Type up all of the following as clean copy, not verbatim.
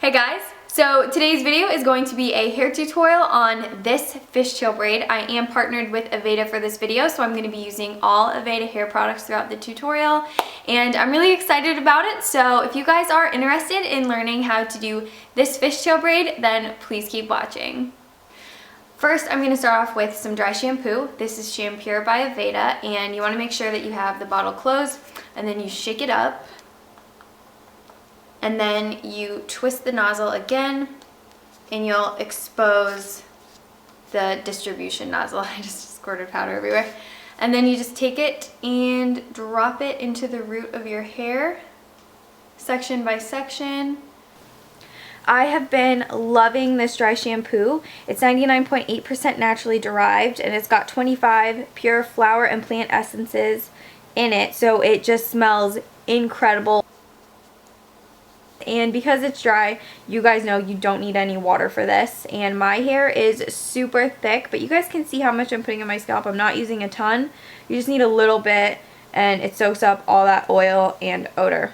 Hey guys, so today's video is going to be a hair tutorial on this fishtail braid. I am partnered with Aveda for this video, so I'm going to be using all Aveda hair products throughout the tutorial, and I'm really excited about it. So if you guys are interested in learning how to do this fishtail braid, then please keep watching. First, I'm going to start off with some dry shampoo. This is Shampure by Aveda, and you want to make sure that you have the bottle closed, and then you shake it up. And then you twist the nozzle again and you'll expose the distribution nozzle. I just squirted powder everywhere. And then you just take it and drop it into the root of your hair, section by section. I have been loving this dry shampoo. It's 99.8% naturally derived, and it's got 25 pure flower and plant essences in it, so it just smells incredible. And because it's dry, you guys know you don't need any water for this. And my hair is super thick, but you guys can see how much I'm putting on my scalp. I'm not using a ton. You just need a little bit, and it soaks up all that oil and odor.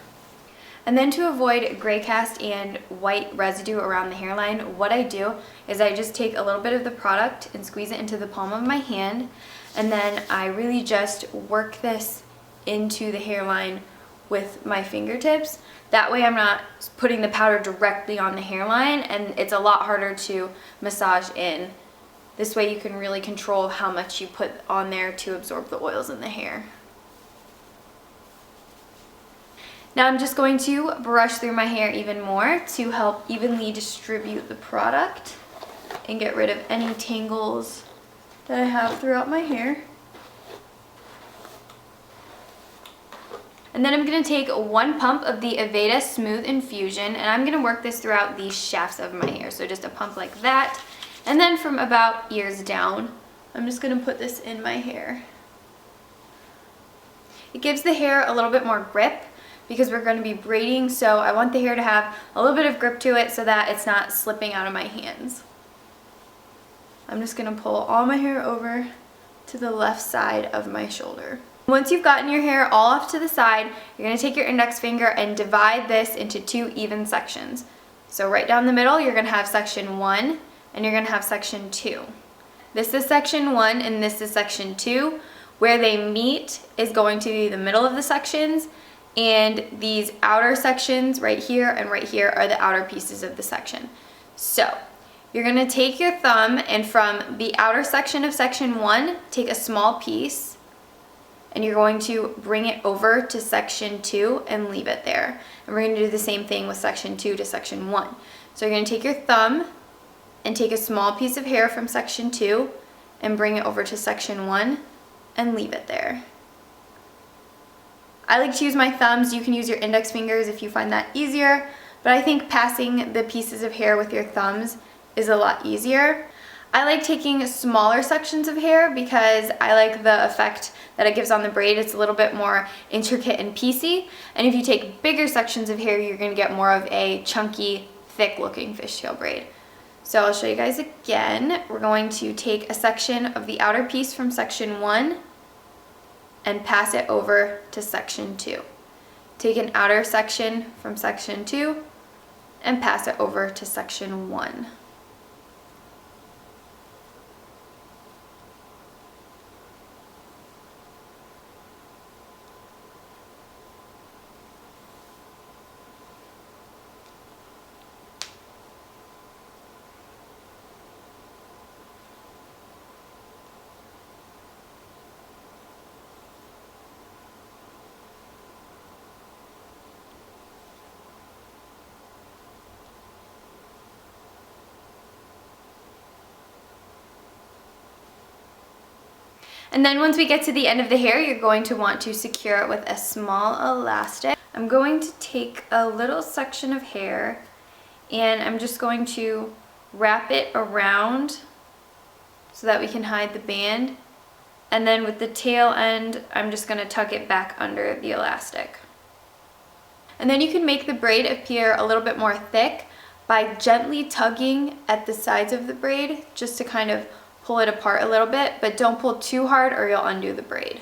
And then to avoid gray cast and white residue around the hairline, what I do is I just take a little bit of the product and squeeze it into the palm of my hand, and then I really just work this into the hairline with my fingertips. That way I'm not putting the powder directly on the hairline, and it's a lot harder to massage in. This way you can really control how much you put on there to absorb the oils in the hair. Now I'm just going to brush through my hair even more to help evenly distribute the product and get rid of any tangles that I have throughout my hair. And then I'm going to take 1 pump of the Aveda Smooth Infusion, and I'm going to work this throughout the shafts of my hair. So just a pump like that. And then from about ears down, I'm just going to put this in my hair. It gives the hair a little bit more grip because we're going to be braiding, so I want the hair to have a little bit of grip to it so that it's not slipping out of my hands. I'm just going to pull all my hair over to the left side of my shoulder. Once you've gotten your hair all off to the side, you're going to take your index finger and divide this into 2 even sections. So right down the middle, you're going to have section 1 and you're going to have section 2. This is section 1 and this is section 2. Where they meet is going to be the middle of the sections, and these outer sections right here and right here are the outer pieces of the section. So you're going to take your thumb and from the outer section of section 1, take a small piece, and you're going to bring it over to section 2 and leave it there. And we're going to do the same thing with section 2 to section 1. So you're going to take your thumb and take a small piece of hair from section 2 and bring it over to section 1 and leave it there. I like to use my thumbs. You can use your index fingers if you find that easier, but I think passing the pieces of hair with your thumbs is a lot easier. I like taking smaller sections of hair because I like the effect that it gives on the braid. It's a little bit more intricate and piecey. And if you take bigger sections of hair, you're going to get more of a chunky, thick looking fishtail braid. So I'll show you guys again. We're going to take a section of the outer piece from section 1 and pass it over to section 2. Take an outer section from section 2 and pass it over to section 1. And then once we get to the end of the hair, you're going to want to secure it with a small elastic. I'm going to take a little section of hair and I'm just going to wrap it around so that we can hide the band. And then with the tail end, I'm just going to tuck it back under the elastic. And then you can make the braid appear a little bit more thick by gently tugging at the sides of the braid just to kind of pull it apart a little bit, but don't pull too hard or you'll undo the braid.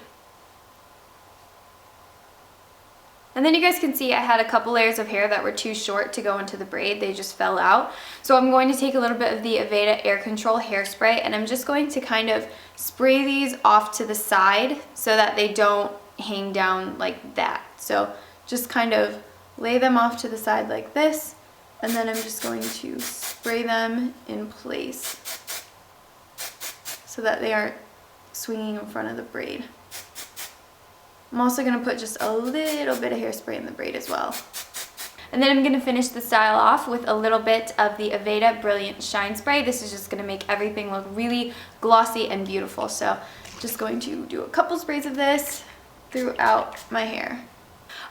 And then you guys can see I had a couple layers of hair that were too short to go into the braid. They just fell out. So I'm going to take a little bit of the Aveda Air Control hairspray, and I'm just going to kind of spray these off to the side so that they don't hang down like that. So just kind of lay them off to the side like this, and then I'm just going to spray them in place so that they aren't swinging in front of the braid. I'm also going to put just a little bit of hairspray in the braid as well. And then I'm going to finish the style off with a little bit of the Aveda Brilliant Shine Spray. This is just going to make everything look really glossy and beautiful. So just going to do a couple sprays of this throughout my hair.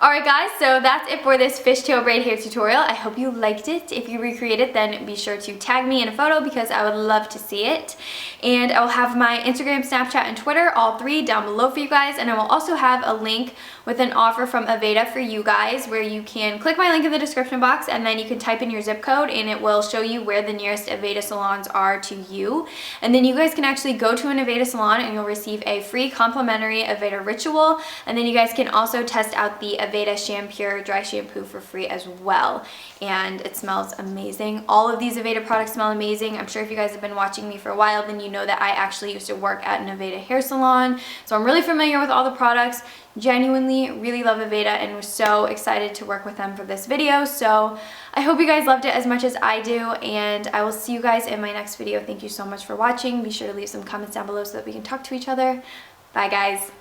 Alright guys, so that's it for this fishtail braid hair tutorial. I hope you liked it. If you recreate it, then be sure to tag me in a photo because I would love to see it. And I will have my Instagram, Snapchat, and Twitter, all three, down below for you guys. And I will also have a link with an offer from Aveda for you guys where you can click my link in the description box and then you can type in your zip code and it will show you where the nearest Aveda salons are to you. And then you guys can actually go to an Aveda salon and you'll receive a free complimentary Aveda ritual. And then you guys can also test out the Aveda Shampure dry shampoo for free as well. And it smells amazing. All of these Aveda products smell amazing. I'm sure if you guys have been watching me for a while, then you know that I actually used to work at an Aveda hair salon. So I'm really familiar with all the products. Genuinely really love Aveda and was so excited to work with them for this video. So I hope you guys loved it as much as I do, and I will see you guys in my next video. Thank you so much for watching. Be sure to leave some comments down below so that we can talk to each other. Bye guys.